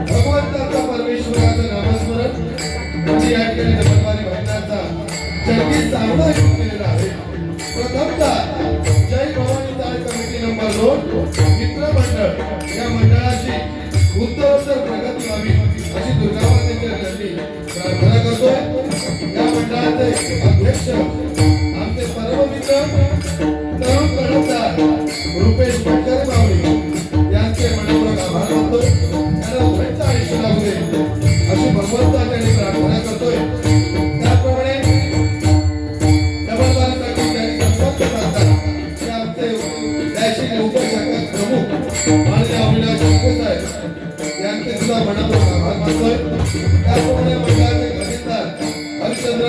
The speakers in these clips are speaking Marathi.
भगवंताचा परमेश्वराचं नामस्मरण म्हणजे या ठिकाणी धर्मवादी भक्तांचा जगती सामना केलेला आहे. प्रथमतः जय भवानी ताळ कमिटी नंबर 2 मित्र मंडळ या मंडळाची उत्तरोत्तर प्रगती व्हावी अशी दुर्गामातेच्या चरणी प्रार्थना करतोय. या मंडळाचे अध्यक्ष आमचे परम मित्र तरुण कडकदार रुपेश भटकर मावळे यांचे मनपूर्वक आभार मानतोय. त्यांना उभेचं आयुष्य लागू दे अशी भगवंताकडे प्रार्थना करतोय. त्याप्रमाणे डबलबारीसाठी त्यांनी संपर्क साधला ते आमचे त्याशी उपशाखा प्रमुख माननीय अविनाश साहेब यांचे सुद्धा मनपूर्वक आभार मानतोय. त्याप्रमाणे मंडळाचे खजिनदार हरिश्चंद्र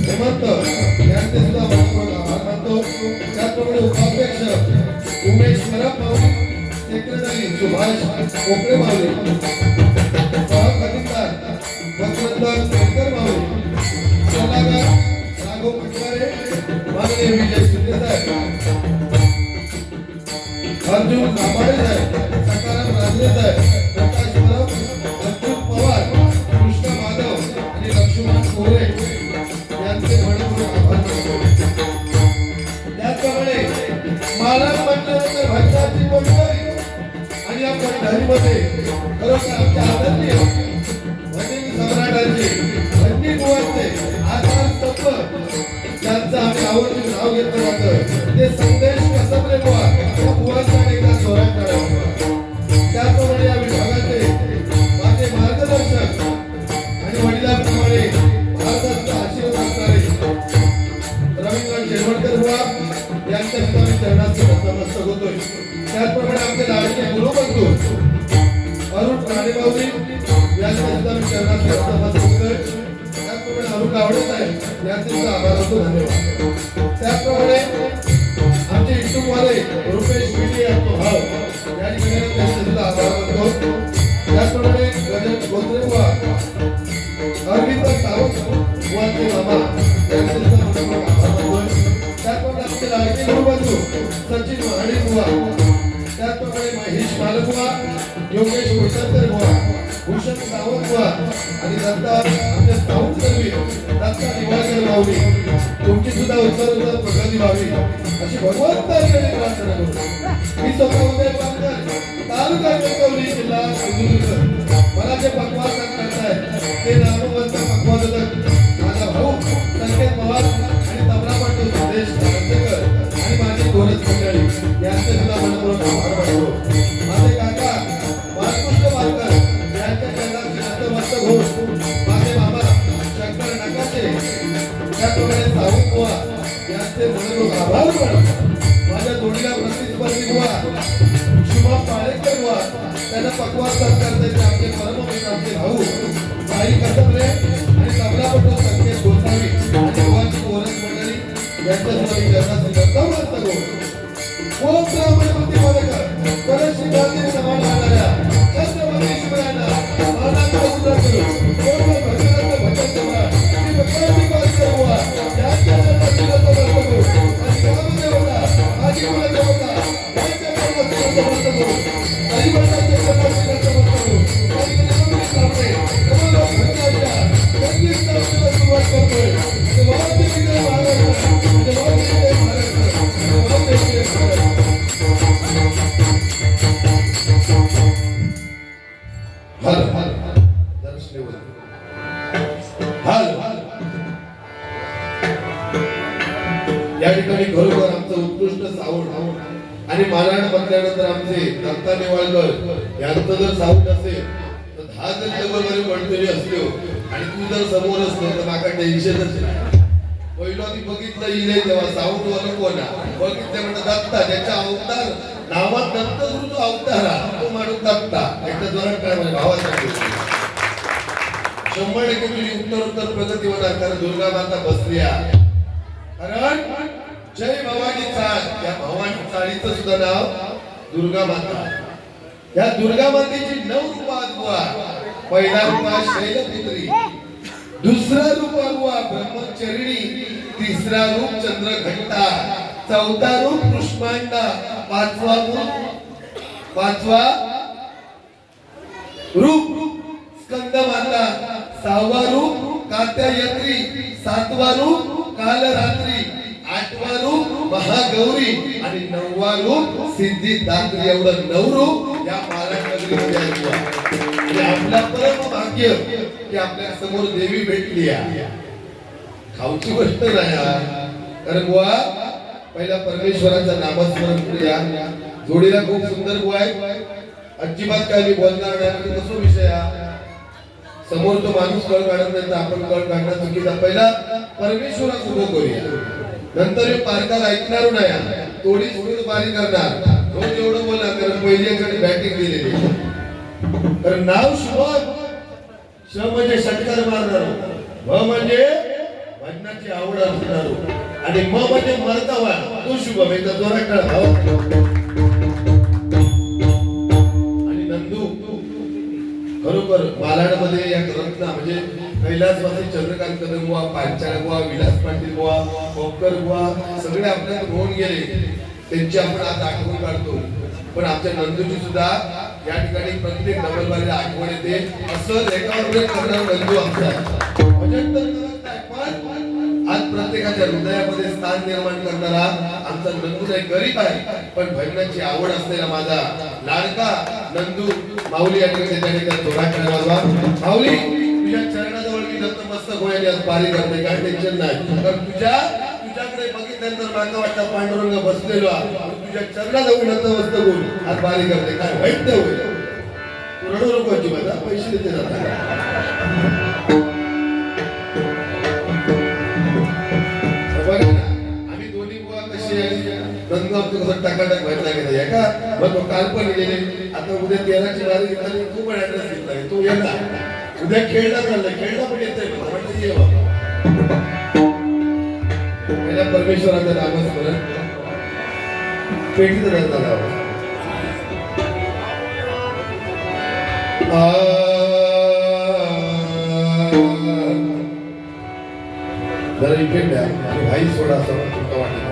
हेमंत यांचे सुद्धा मनपूर्वक आभार मानतो. त्याप्रमाणे उपाध्यक्ष उमेश खराब मावळे, सेक्रेटरी सुभाष कोकळे मावळे, सहखजिनदार भगवंत शंकर मावळे, सल्लागार राघव पटवारे, माननीय विजय शिंदे साहेब, अर्जुन कांबाळे साहेब, सकाराम राजले साहेब, प्रकाश परब, अच्युत पवार, कृष्ण माधव आणि लक्ष्मण कोरे यांचे मनपूर्वक आभार मानतो. त्याचप्रमाणे महाराज मंडळाच्या भक्तांची मंडळी आणि या पंढरीमध्ये खरोखर आमच्या आदरणीय भजनी सम्राटांचे भजनी बुवांचे आधार स्तंभ ज्यांचं आम्ही आवर्जून नाव घेतलं जातं ते संदेश कसबले बुवा या बुवांचा एकदा जोरात काढावा. त्याप्रमाणे या विभागाचे माझे मार्गदर्शक आणि वडिलांप्रमाणे भारताचा आशीर्वाद असणारे रवींद्र शेरवणकर बुवा यांच्या सुद्धा मी चरणात नतमस्तक होतोय. त्याचप्रमाणे आमचे लाडके गुरुबंधू अरुण राणेबावरी यांच्या सुद्धा मी चरणात नतमस्तक होतोय. त्याचप्रमाणे अरुण गावडे साहेब यांचे सुद्धा आभार होतो. धन्यवाद. त्याचप्रमाणे आमचे इष्टुकवाले रुपेश पिटे यांचा भाव या ठिकाणी त्यांचे सुद्धा आभार मानतो. त्याचप्रमाणे गणेश गोत्रे बुवा, अरविंद सावंत बुवांचे मामा यांचे सुद्धा मनपूर्वक आभार मानतोय. त्याचप्रमाणे आमचे लाडके गुरुबंधू सचिन महाडिक बुवा, त्याचप्रमाणे महेश मालक बुवा, योगेश कोटकर बुवा, भूषण सावंत बुवा आणि दत्ता आमच्या सावंत सर्वी दत्ता निवाळकर माऊली तुमची सुद्धा उत्तर प्रगती व्हावी अशी भगवंताकडे प्रार्थना करतो. मी स्वतः उदय पालकर, तालुका कणकवली, जिल्हा सिंधुदुर्ग. मला जे पक्वाद करताय ते नामवंत पक्वादक माझा भाऊ संकेत पवार नमस्ते म्हणून आभार मानतो. माझ्या जोडीला प्रतिस्पर्धी बुवा शुभा पाळेकर बुवा त्यांना पकवास सत्कारचे आमचे परममित्र आमचे भाऊ साई कसबरे आणि तबलापटू संकेत गोसावी आणि बुवाची ओळख मंडळी यांच्यासमोर चरणात नतमस्तक होतो. ओम ब्राह्मणपती मालकर परत श्री गांधी समान राहणाऱ्या छत्रपती शिवरायांना मानाचा उद्धार करू. ओम भजनाचं भजन करा श्री भगवान पालकर बुवा यांच्या नतमस्तक करू. आणि गावदेवता आजी कुलदेवता यांच्या नतमस्तक करू. काही वर्षांचे नतमस्तक करू. काही नतमस्तक करते नमो भजनाच्या संगीताला सुरुवात करतोय. देवाचे विजय महाराष्ट्र देवाचे विजय महाराष्ट्र देवाचे विजय महाराष्ट्र. हल हल दर्शने वर हल या ठिकाणी घरोघर आमचं उत्कृष्ट साऊंड आणि मालाड म्हटल्यानंतर आमचे दत्ता नेवाळकर यांचं जर साऊंड असेल तर 10 जर टेबलवर कंटिन्यू असलो आणि तू जर समोर असलो तर माका टेन्शनच नाही. पहिलं ती बघितलं इले तेव्हा साऊंड वाला कोणा बघितलं म्हणतात दत्ता त्याचा अवतार नावात दत्त गुरु जो अवतार तो माणूस दत्ता एकदा जोरात काय म्हणजे भावासाठी 100% तुझी उत्तर प्रगती होणार कारण दुर्गा माता बसल्या. कारण जय भवानी चाळ या भवानी चाळीचं सुद्धा नाव दुर्गा माता. या दुर्गा मातेची 9 रूपात बुवा. पहिला रूपा शैलपुत्री, दुसरा रूप बुवा ब्रह्मचरिणी, तिसरा रूप चंद्रघंटा, चौथा रूप पुष्पांडा, पाचवा रूप स्कंदमाता, 6वा रूप कात्यायत्री, 7वा रूप कालरात्री, 8वा रूप महागौरी आणि 9वा रूप सिद्धिदात्री. एवढं 9 रूप या मालाड नगरीमध्ये आहे. आणि आपला परम भाग्य की आपल्या समोर देवी भेटली आहे. खाऊची गोष्ट नाही कारण बुवा पहिला परमेश्वराचं नामस्मरण करूया. जोडीला खूप सुंदर बुवा आहे. अजिबात काय मी बोलणार नाही. कसो विषय समोर तो माणूस कळ काढत नाही तर आपण कळ काढणं चुकीचा. पहिला परमेश्वराचं उभं करूया नंतर हे पारकार ऐकणार नाही. थोडी थोडी बारी करणार रोज एवढं बोलणार कारण पहिली एखादी बॅटिंग दिलेली तर नाव शुभ श म्हणजे षटकार मारणार, भ म्हणजे भजनाची आवड असणार आणि म म्हणजे मर्तवा तो शुभ म्हणजे जोरात कळा. आणि नंदू खरोखर मालाडमध्ये या रत्ना म्हणजे कैलासवासी चंद्रकांत कदम बुवा, पांचाळ बुवा, विलास पाटील बुवा, कोपकर बुवा सगळे आपल्याला होऊन गेले. त्यांची आपण आज आठवण काढतो. पण आमच्या नंदूची सुद्धा या ठिकाणी प्रत्येक डबलबारीला आठवण येते. असं एकावर एक करणारा नंदू आमचा भजन तर करत नाही पण आज प्रत्येकाच्या हृदयामध्ये स्थान निर्माण करणारा आमचा नंदू नाही. गरीब आहे पण भजनाची आवड असलेला माझा लाडका नंदू माऊली या ठिकाणी त्या ठिकाणी जोरात करावा. माऊली तुझ्या चरणाजवळ मी नतमस्तक होईल आज पारी करते काय टेन्शन नाही. कारण तुझ्याकडे बघितल्यानंतर मला वाटतं पांडुरंग बसलेलो तुझ्या चरणाजवळ नतमस्तक होऊन आज पारी करते काय वाईट होईल. तू रडू नको अजिबात पैसे देते जातात. बघा ना आम्ही दोन्ही बुवा कसे नंदू कसं टाकाटाक व्हायला गेला का मग काल पण गेले. आता उद्या 13ची वारी घेतली तू पण ऍड्रेस घेतलाय तो येला उद्या खेळला चाललाय खेळला पण येतोय म्हणजे ये पहिल्या परमेश्वराचं नामस्मरण पेटीचं रंग लावा. जरा इफेक्ट द्या आणि भाई सोडा असं तुमचा वाटलं.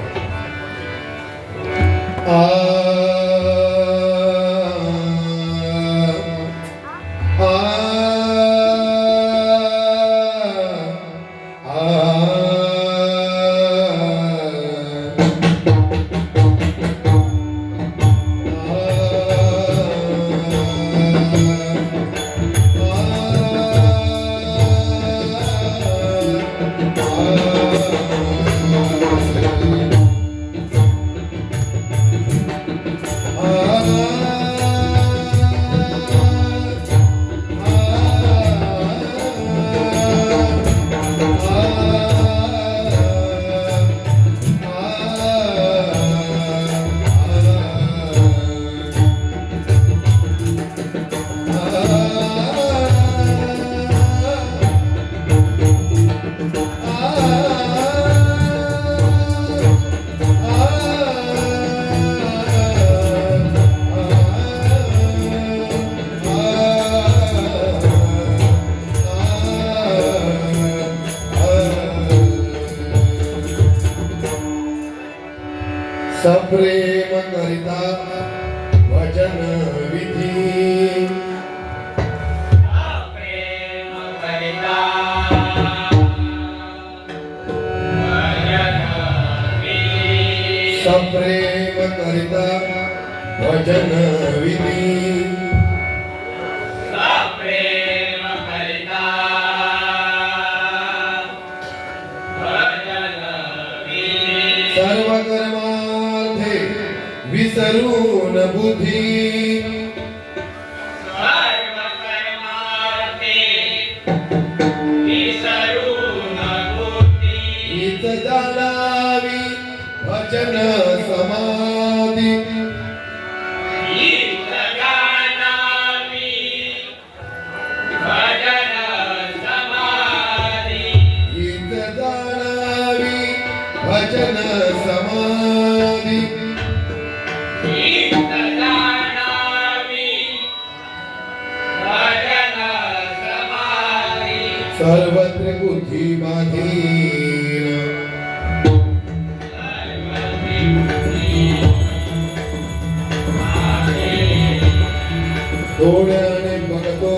सप्रेम करिता भजन विधी प्रेम करिता भजन विधी सप्रेम करिता भजन विधी प्रेम करिता भजन विधी सर्व कर्मार्थे विसरून बुद्धी सर्व कर्मार्थे विसरून बुद्धी हीच जाणावी भजन समाधी हीच जाणावी भजन समाधी हीच जाणावी भजन समाधी हीच जाणावी भजन समाधी सर्वत्र बुद्धी बाधीन डोळ्याने बघतो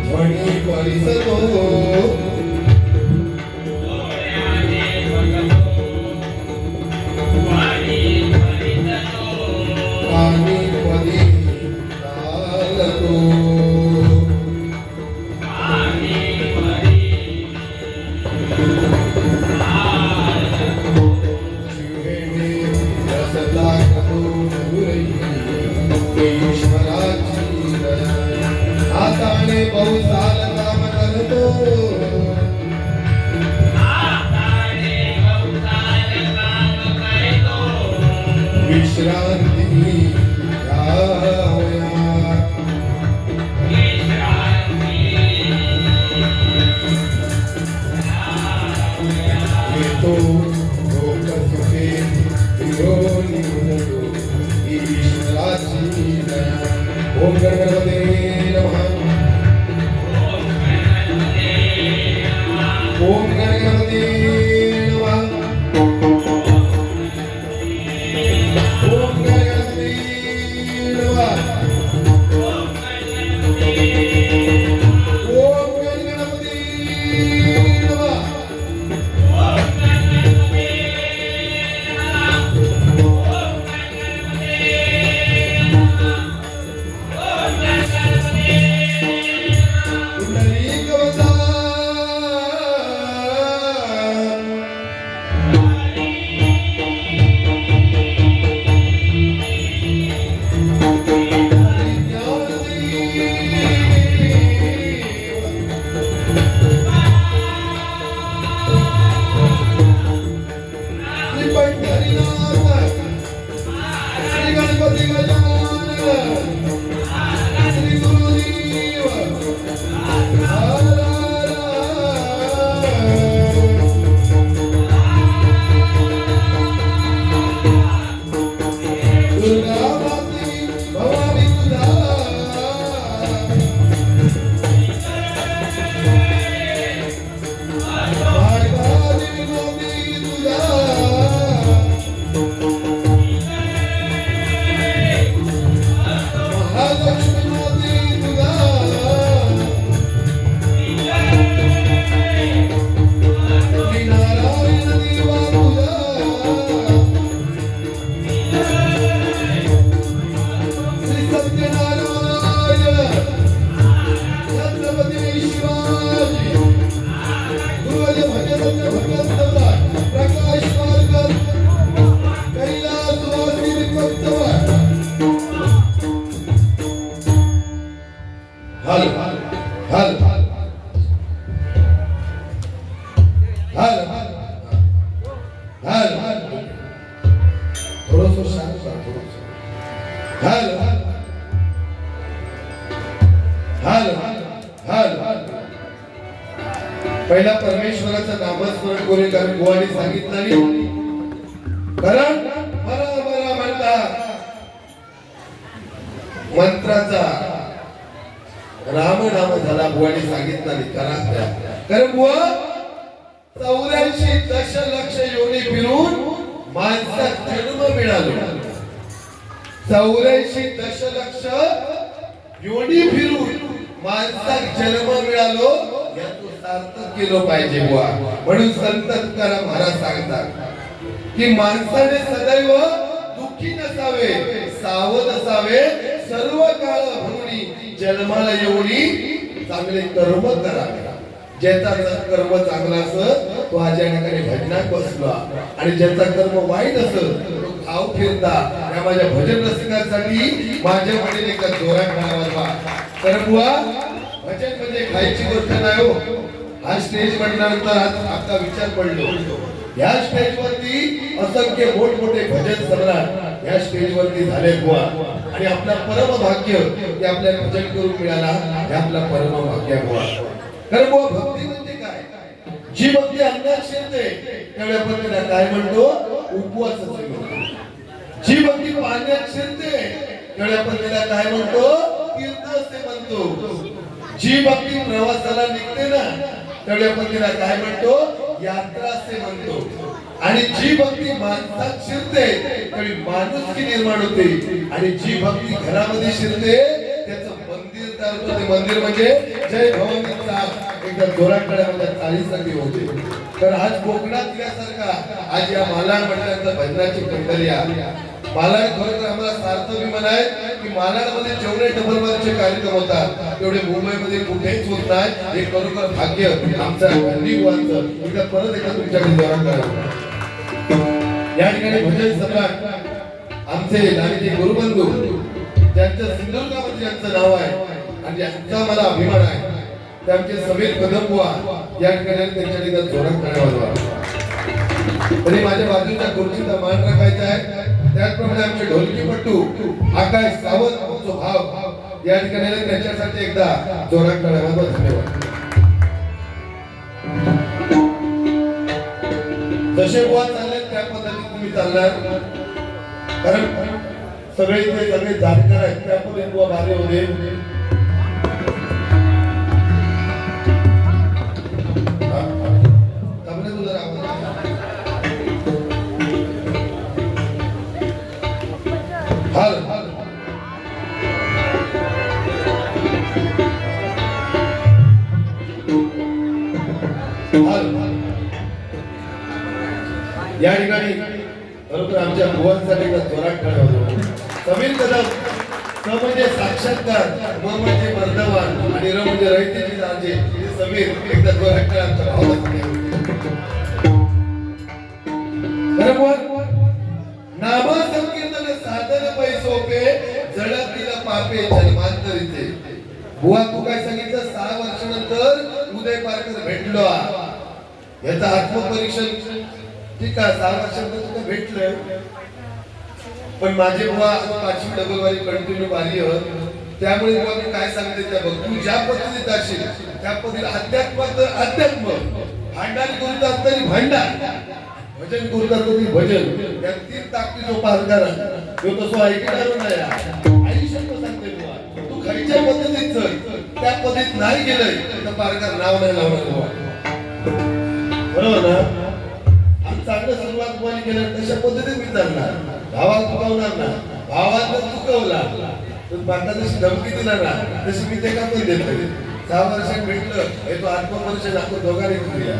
ध्वनी परिसतो कानी पदी चालतो शिवेने रसता करून ईश्वराची दया हाताने बहुसाल काम करतो विश्रांती घ्यावया येतो लोकसुखे विरोधी म्हणतो ईश्वराची दया ओम गणपते नमः ओम गणपते नमः ओम गणपते नमः ओम गणपते नमः पुंडलीक वसा श्री पंढरीनाथ श्री गणपती गजानन श्री गुरुदेव हर दुर्गा माती भवानी तुझा भारताची विनोदी तुझा महालक्ष्मी मोती तुझा श्री नारायण देवा तुझा श्री सत्यनारायण छत्रपती शिवाजी गुरुजी भजन भगत सम्राट प्रकाश मार्गल कैलास वासी विपत्तवर हल हल हल हल हल थोडंसं शांत राहा, थोडंसं हल हल हल हल पहिला परमेश्वराचं नामस्मरण करून कारण बुवाने सांगितलं नाही कारण बरा बरा म्हणतात मंत्राचा राम नाम झाला बुवाने सांगितलं नाही करा त्या कारण बुवा 84 दशलक्ष योनी फिरून माणसात जन्म मिळालो 84 दशलक्ष योनी फिरून माणसात जन्म मिळालो याचं सार्थक केलं पाहिजे बुवा. म्हणून संत तुकाराम महाराज सांगतात की माणसाने सदैव दुःखी नसावे सावध असावे सर्व काळ म्हणून जन्माला येऊनी चांगले कर्म करावे. ज्याचा कर्म चांगला असत तो आज या ठिकाणी भजनात बसला आणि ज्याचा कर्म वाईट असत तो खाऊ फिरता. या माझ्या भजन रसिकांसाठी माझ्या वडील एका जोरात गावाला तर बुवा भजन म्हणजे खायची गोष्ट नाही हो. हा स्टेज म्हटल्यानंतर आज आपला विचार पडलो या स्टेज वरती असंख्य मोठमोठे भजन सम्राट या स्टेज वरती झाले बुवा आणि आपला परम भाग्य की आपल्याला भजन करून मिळाला हे आपला परम भाग्य बुवा. कारण बुवा भक्ती म्हणजे काय? जी भक्ती अंगात शिरते त्यावेळी आपण त्याला काय म्हणतो? उपवास म्हणतो. जी भक्ती पाण्यात शिरते त्यावेळी आपण त्याला काय म्हणतो? तीर्थ असे म्हणतो. जी भक्ती प्रवासाला निघते ना त्यावेळी आपण तिला काय म्हणतो? यात्रा असे म्हणतो. आणि जी भक्ती माणसात शिरते त्यावेळी माणुसकी निर्माण होते आणि जी भक्ती घरामध्ये शिरते त्याचं मंदिर तयार होते. मंदिर म्हणजे जय भवानीचा एकदा जोरात कडे चालीसाठी होते. तर आज कोकणात यासारखा आज या मालाड मंडळाचा भजनाची मंडळी मालाड खरोखर आम्हाला सार्थ विमान आहे की मालाडमध्ये जेवढे डबल बारचे कार्यक्रम होतात तेवढे मुंबईमध्ये कुठेच होत नाही. हे खरोखर भाग्य आमच्या गल्लीवांचं एकदा परत एकदा तुमच्याकडे जोरात करा. या ठिकाणी भजन सम्राट आमचे लाडके गुरुबंधू ज्यांचं सिंधुदुर्गामध्ये ज्यांचं नाव आहे आणि ज्यांचा मला अभिमान आहे ते आमचे समीर कदम बुवा या ठिकाणी त्यांच्या जोरात करावा. तरी माझ्या बाजूच्या खुर्चीचा मान राखायचा आहे. त्याचप्रमाणे आमचे ढोलकीपट्टू आकाश सावंत जो भाव या ठिकाणी त्यांच्यासाठी एकदा जोरात करावा. धन्यवाद. जसे बुवा चालले त्या पद्धतीने तुम्ही चालणार कारण सगळे इथे सगळे जाणकार आहेत त्या पद्धतीने बुवा भारी होते. या ठिकाणी बरोबर आमच्या बुवांसाठी जोरात कळवतो. समीर कदम स म्हणजे साक्षात्कार, म म्हणजे वर्धमान आणि र म्हणजे रहितेची जाणजे. हे समीर एकदा जोरात कळा आमच्या भावासाठी. बरोबर नाम संकीर्तन साधन पै सोपे जडतील पापे जन्मांतरीचे. बुवा तू काय सांगितलं 6 वर्षानंतर उदय पारकर भेटलो याचा आत्मपरीक्षण ठीक आहे. 6 वर्षानंतर तुला भेटलं पण माझे बुवा 5वी डबलवारी कंटिन्यू बारी त्यामुळे बुवा मी काय सांगते त्या बघ तू ज्या पद्धतीत असेल त्या पद्धतीने अध्यात्म भांडार करतात तरी भांडार भजन करतात तरी भजन या 3 ताकदी जो पार करा तो तसं ऐकणार नाही. आई शब्द सांगते बुवा तू खायच्या पद्धतीत चल त्या पद्धतीत नाही गेलंय तर पारकर नाव नाही लावणार बुवा. बरोबर ना? चांगलं सुरुवात कोणी केलं तशा पद्धतीने मी चालणार. भावाला चुकवणार ना. भावाला चुकवला तर बाका जशी धमकी दिला ना तशी मी ते का पण देत नाही. 6 वर्षात भेटलं हे तो आत्मपरिचय आपण दोघांनी करूया.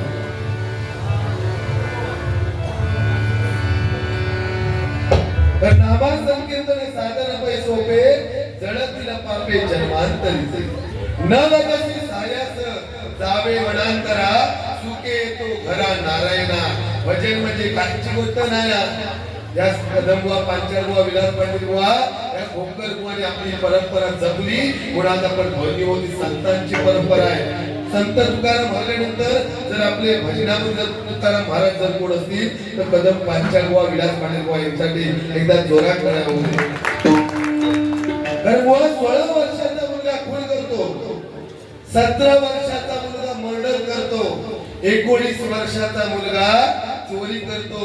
तर नामा संकीर्तन साधन पै सोपे जडतील पापे जन्मांतरीचे. न लगसी सायास जावे वनांतरा सुके तो घरा नारायणा. भजन म्हणजे काहीची गोष्ट नाही. या कदम बुवा पांचाळ बुवा विलास पाटील बुवा या खोपकर बुवाने आपली परंपरा जपली म्हणून आज आपण ध्वनी होती. संतांची परंपरा आहे. संत तुकाराम महाराजांनंतर जर आपले भजनामध्ये जर तुकाराम महाराज जर कोण असतील तर कदम पांचाळ बुवा विलास पाटील बुवा यांच्यासाठी एकदा जोरात करावं. कारण बुवा 16 वर्षाचा मुलगा खून करतो, 17 वर्षाचा मुलगा मर्डर करतो, 19 वर्षाचा मुलगा चोरी करतो.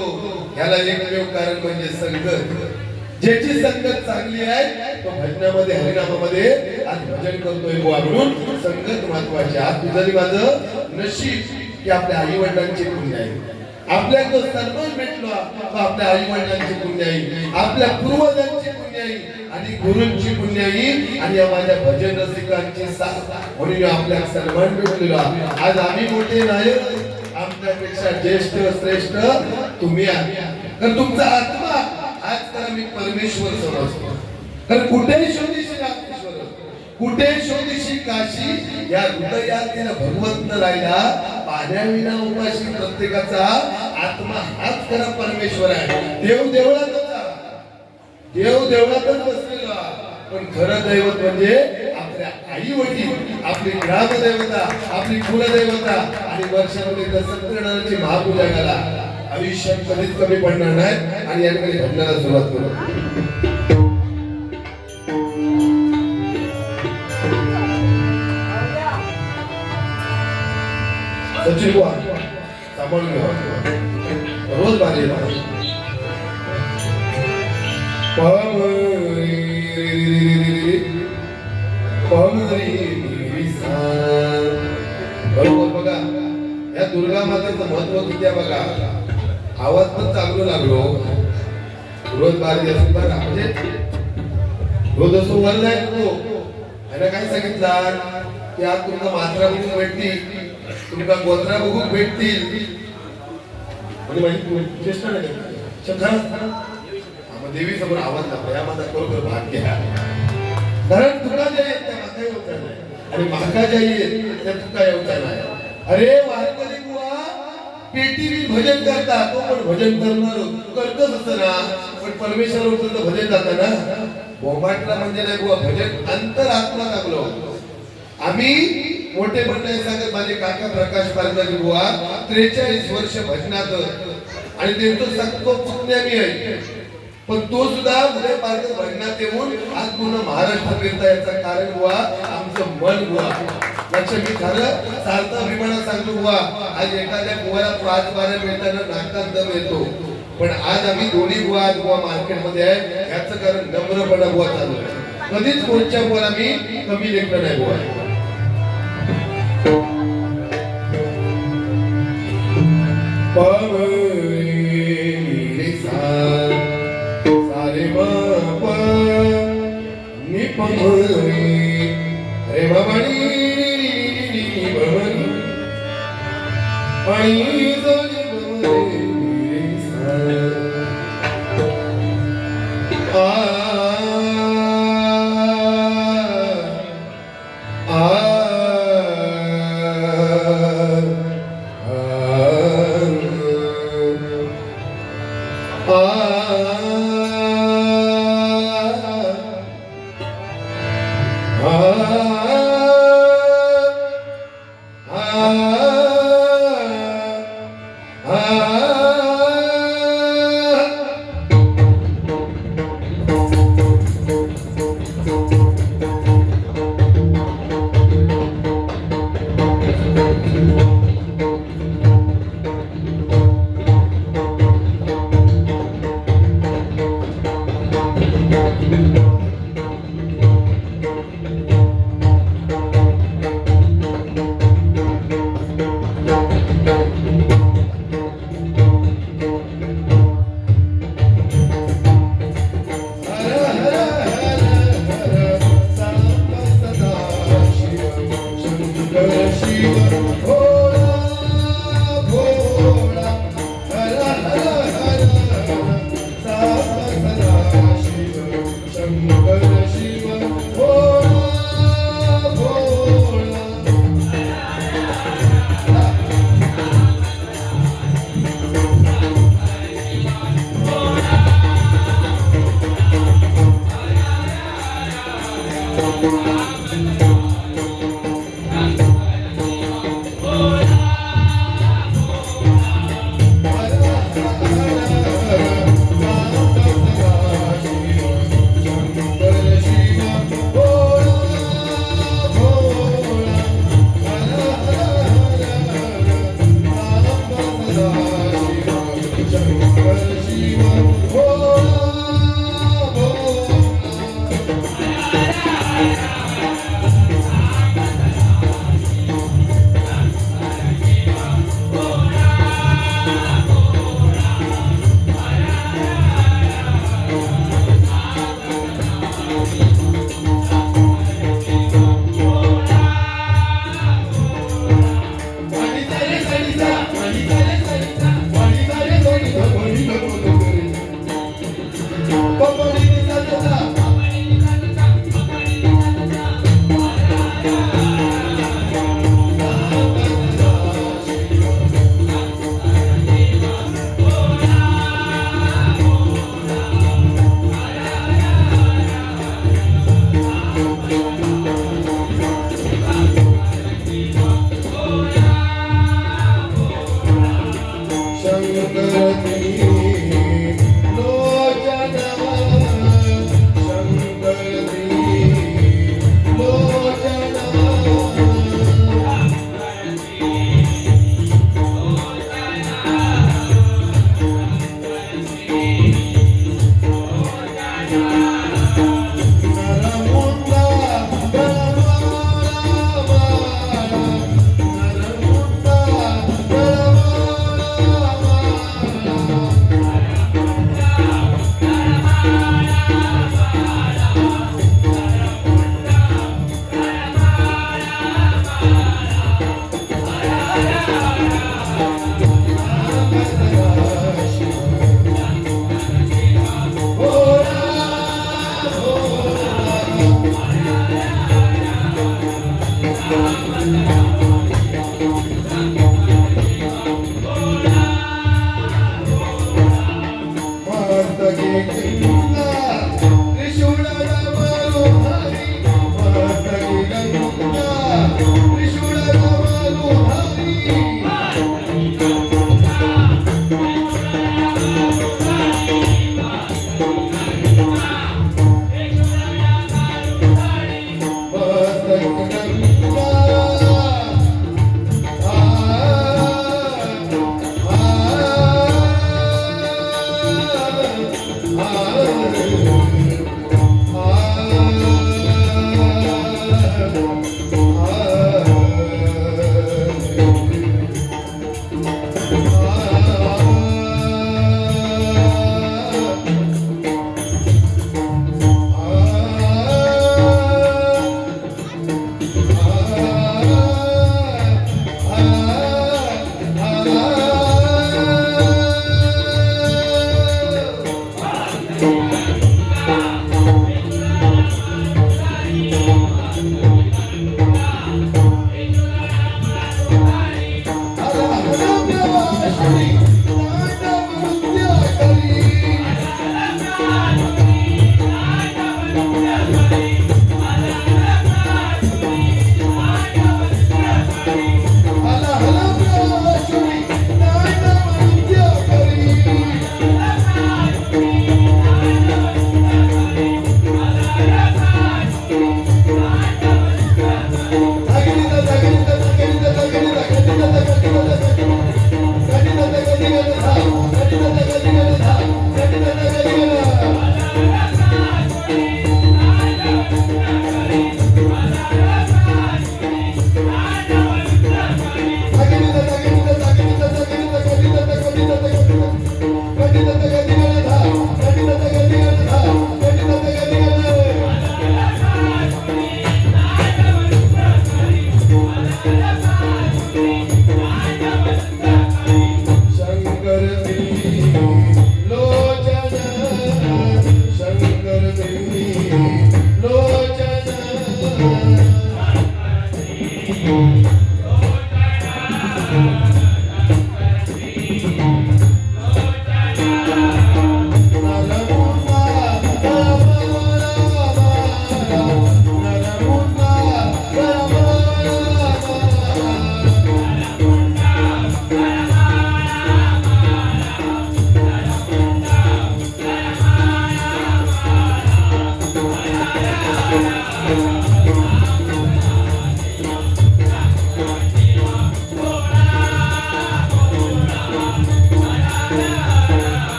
याला एकमेव कारण म्हणजे संगत. ज्याची संगत चांगली आहे तो भजनामध्ये हरिनामामध्ये आज भजन करतोय बुवा. म्हणून संगत महत्वाची. आज तुझं माझं नशीब की आपल्या आई वडिलांची पुण्य आहे. आपल्या जो सन्मान भेटला तो आपल्या आई वडिलांची पुण्याई, आपल्या पूर्वजांची पुण्याई आणि गुरूंची पुण्याई आणि या माझ्या भजन रसिकांची साथ म्हणून आपल्या सन्मान भेटलेला. आज आम्ही मोठे नाही, आमच्यापेक्षा ज्येष्ठ श्रेष्ठ तुम्ही आहात. तर तुमचा आत्मा आज त्याला मी परमेश्वर समजतो. तर कुठे शोधीशी रामेश्वर, कुठे शोधीशी काशी, या हृदयातील भगवंत राहिला पाण्याविना उपाशी. प्रत्येकाचा आत्मा हाच खरा परमेश्वर आहे. देव देवळातच देव देवळातच बसलेला, पण खरं दैवत म्हणजे आपल्या आई वडील, आपली ग्रामदेवता, आपली कुलदेवता आणि वर्षामध्ये सत्यनारायणाची महापूजा करा. आयुष्यात कधीच कमी पडणार नाही. आणि या ठिकाणी भजनाला सुरुवात करू. सचिन बुवा सांभाळून घ्या, रोज बाजी बरोबर. बघा या दुर्गा मातेचं महत्व किती आहे बघा. आवाज पण चांगलं लागलो, रोज बारी असेल बघा. म्हणजे रोज असं वर जायचो याला काय सांगितलं की आज तुमचा मात्रा बघून भेटतील, तुमचा गोत्रा बघून भेटतील. म्हणजे माहिती चेष्टा नाही देवी समोर आवाज लागला. या माझा खरोखर भाग्य आहे. कारण तुला जे येत त्या माका येऊचा नाही आणि माका ज्या येत त्या तुका येऊचा नाही. अरे वारकरी बुवा पेटीवी भजन करता, तो पण भजन करणार करतच असतं ना, पण परमेश्वर भजन जातं ना. बोमाटला म्हणजे नाही बुवा, भजन अंतरात्मा लागलो. आम्ही मोठे म्हणणे सांगत माझे काका प्रकाश पारगाजी बुवा 43 वर्ष भजनात आणि त्यांचं सत्व पुण्यामी आहे. पण तो सुद्धा उद्या पार्क भजनात येऊन आज पूर्ण महाराष्ट्र फिरता. याचं कारण बुवा आमचं मन बुवा. लक्ष मी खरं सारखा अभिमानात सांगतो बुवा, आज एखाद्या बुवाला 5 बाऱ्या मिळताना नाकात दम येतो, पण आज आम्ही दोन्ही बुवा आज बुवा मार्केटमध्ये आहे. याचं कारण नम्रपणा बुवा चालू आहे. कधीच कोणत्या बुवाला मी कमी लेखलं नाही बुवा. रे बाबानी बमनी पाणी जोडी बमनी आ आ करती